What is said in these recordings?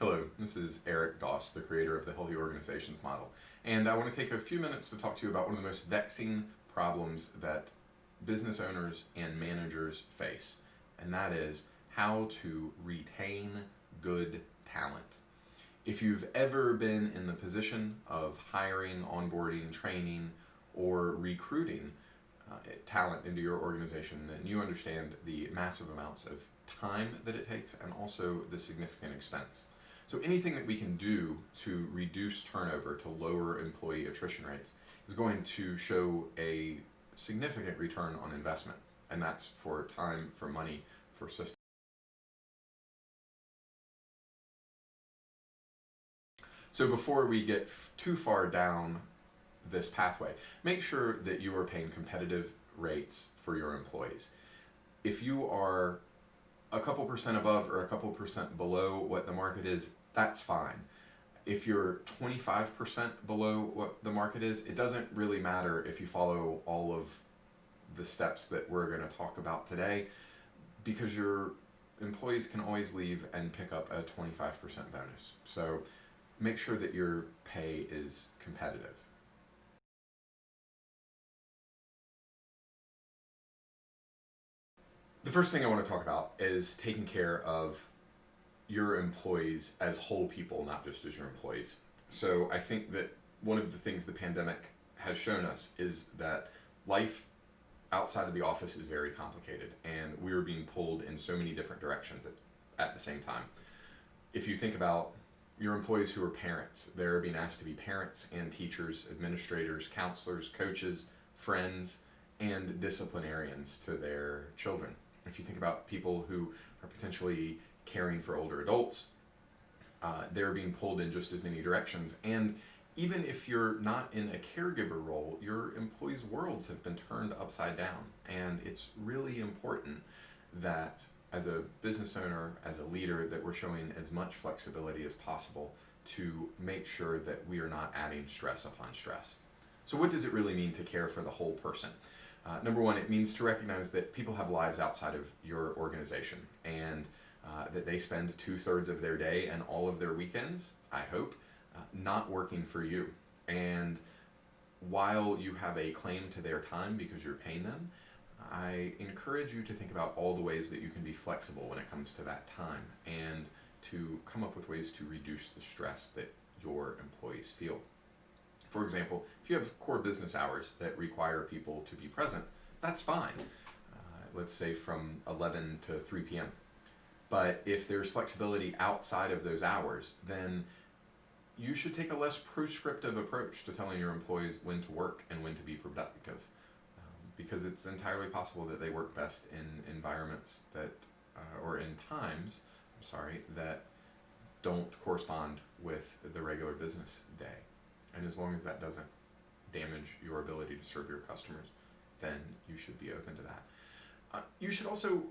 Hello, this is Eric Doss, the creator of the Healthy Organizations Model, and I want to take a few minutes to talk to you about one of the most vexing problems that business owners and managers face, and that is how to retain good talent. If you've ever been in the position of hiring, onboarding, training, or recruiting talent into your organization, then you understand the massive amounts of time that it takes and also the significant expense. So anything that we can do to reduce turnover, to lower employee attrition rates, is going to show a significant return on investment. And that's for time, for money, for systems. So before we get too far down this pathway, make sure that you are paying competitive rates for your employees. If you are a couple percent above or a couple percent below what the market is, that's fine. If you're 25% below what the market is, it doesn't really matter if you follow all of the steps that we're going to talk about today, because your employees can always leave and pick up a 25% bonus. So make sure that your pay is competitive. The first thing I want to talk about is taking care of your employees as whole people, not just as your employees. So I think that one of the things the pandemic has shown us is that life outside of the office is very complicated, and we are being pulled in so many different directions at the same time. If you think about your employees who are parents, they're being asked to be parents and teachers, administrators, counselors, coaches, friends, and disciplinarians to their children. If you think about people who are potentially caring for older adults, they're being pulled in just as many directions. And even if you're not in a caregiver role, your employees' worlds have been turned upside down. And it's really important that as a business owner, as a leader, that we're showing as much flexibility as possible to make sure that we are not adding stress upon stress. So what does it really mean to care for the whole person? Number one, it means to recognize that people have lives outside of your organization, and that they spend 2/3 of their day and all of their weekends, I hope, not working for you. And while you have a claim to their time because you're paying them, I encourage you to think about all the ways that you can be flexible when it comes to that time, and to come up with ways to reduce the stress that your employees feel. For example, if you have core business hours that require people to be present, that's fine. Let's say from 11 to 3 p.m. But if there's flexibility outside of those hours, then you should take a less prescriptive approach to telling your employees when to work and when to be productive. Because it's entirely possible that they work best in environments that, or in times, that don't correspond with the regular business day. And as long as that doesn't damage your ability to serve your customers, then you should be open to that. You should also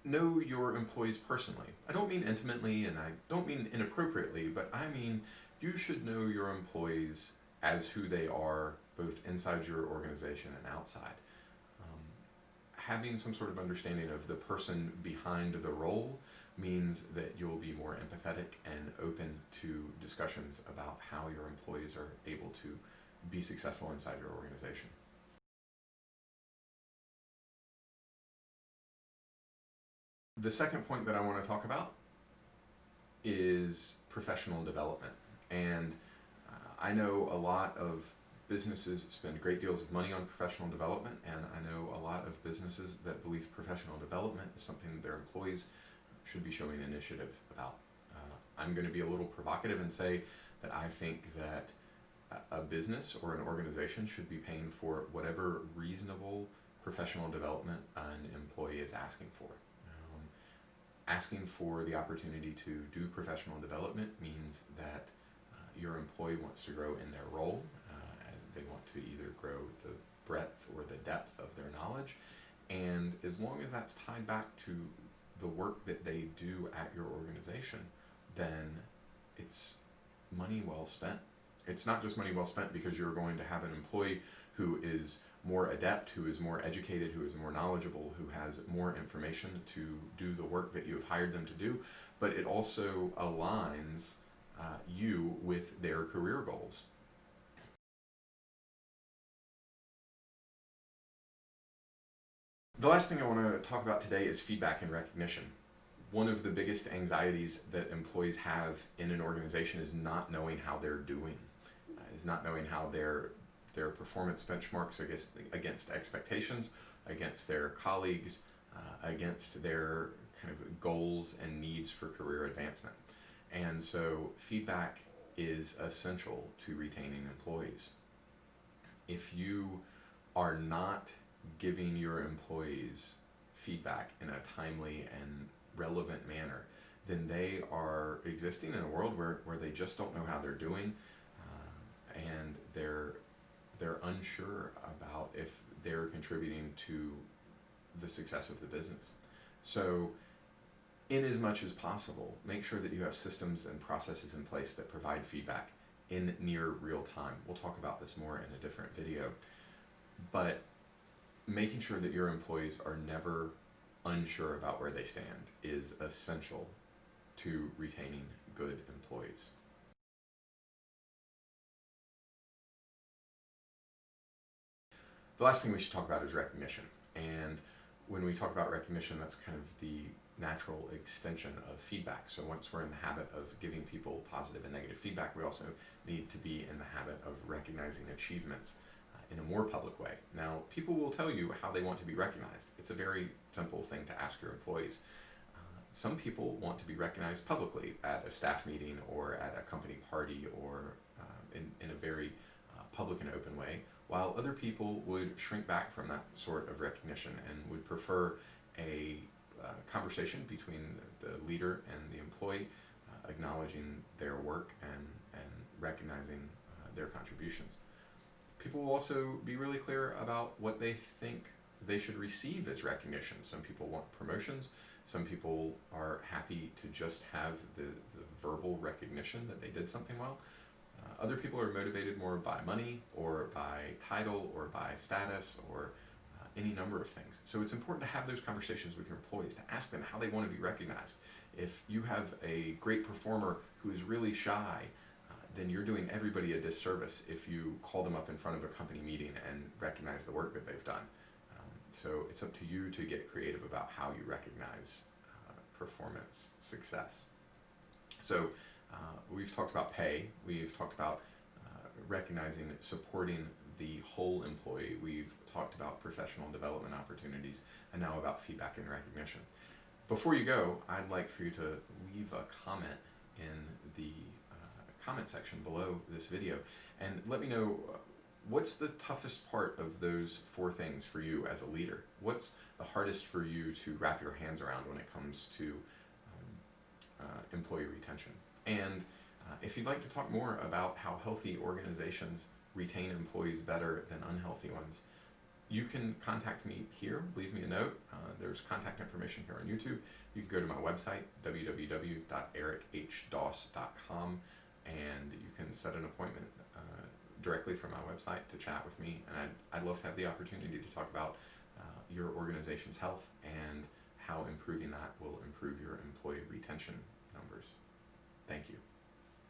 know your employees personally. I don't mean intimately, and I don't mean inappropriately, but I mean you should know your employees as who they are, both inside your organization and outside. Having some sort of understanding of the person behind the role means that you'll be more empathetic and open to discussions about how your employees are able to be successful inside your organization. The second point that I want to talk about is professional development. And I know a lot of businesses spend great deals of money on professional development, and I know a lot of businesses that believe professional development is something that their employees should be showing initiative about. I'm going to be a little provocative and say that I think that a business or an organization should be paying for whatever reasonable professional development an employee is asking for. Asking for the opportunity to do professional development means that your employee wants to grow in their role, and they want to either grow the breadth or the depth of their knowledge. And as long as that's tied back to the work that they do at your organization, then it's money well spent. It's not just money well spent because you're going to have an employee who is more adept, who is more educated, who is more knowledgeable, who has more information to do the work that you have hired them to do, but it also aligns you with their career goals. The last thing I want to talk about today is feedback and recognition. One of the biggest anxieties that employees have in an organization is not knowing how they're doing, is not knowing how their performance benchmarks against expectations, against their colleagues, against their kind of goals and needs for career advancement. And so feedback is essential to retaining employees. If you are not giving your employees feedback in a timely and relevant manner, then they are existing in a world where they just don't know how they're doing, and they're unsure about if they're contributing to the success of the business. So in as much as possible, make sure that you have systems and processes in place that provide feedback in near real time. We'll talk about this more in a different video, but making sure that your employees are never unsure about where they stand is essential to retaining good employees. The last thing we should talk about is recognition. And when we talk about recognition, that's kind of the natural extension of feedback. So once we're in the habit of giving people positive and negative feedback, we also need to be in the habit of recognizing achievements in a more public way. Now, people will tell you how they want to be recognized. It's a very simple thing to ask your employees. Some people want to be recognized publicly at a staff meeting or at a company party or in a very public and open way, while other people would shrink back from that sort of recognition and would prefer a conversation between the leader and the employee, acknowledging their work and recognizing their contributions. People will also be really clear about what they think they should receive as recognition. Some people want promotions. Some people are happy to just have the verbal recognition that they did something well. Other people are motivated more by money or by title or by status or any number of things. So it's important to have those conversations with your employees, to ask them how they want to be recognized. If you have a great performer who is really shy, then you're doing everybody a disservice if you call them up in front of a company meeting and recognize the work that they've done. So it's up to you to get creative about how you recognize performance success. So we've talked about pay, we've talked about recognizing, supporting the whole employee, we've talked about professional development opportunities, and now about feedback and recognition. Before you go, I'd like for you to leave a comment in the comment section below this video and let me know what's the toughest part of those 4 things for you as a leader. What's the hardest for you to wrap your hands around when it comes to employee retention? And if you'd like to talk more about how healthy organizations retain employees better than unhealthy ones, you can contact me here, leave me a note. There's contact information here on YouTube. You can go to my website, www.erichdoss.com, and you can set an appointment directly from my website to chat with me. And I'd love to have the opportunity to talk about your organization's health and how improving that will improve your employee retention numbers. Thank you.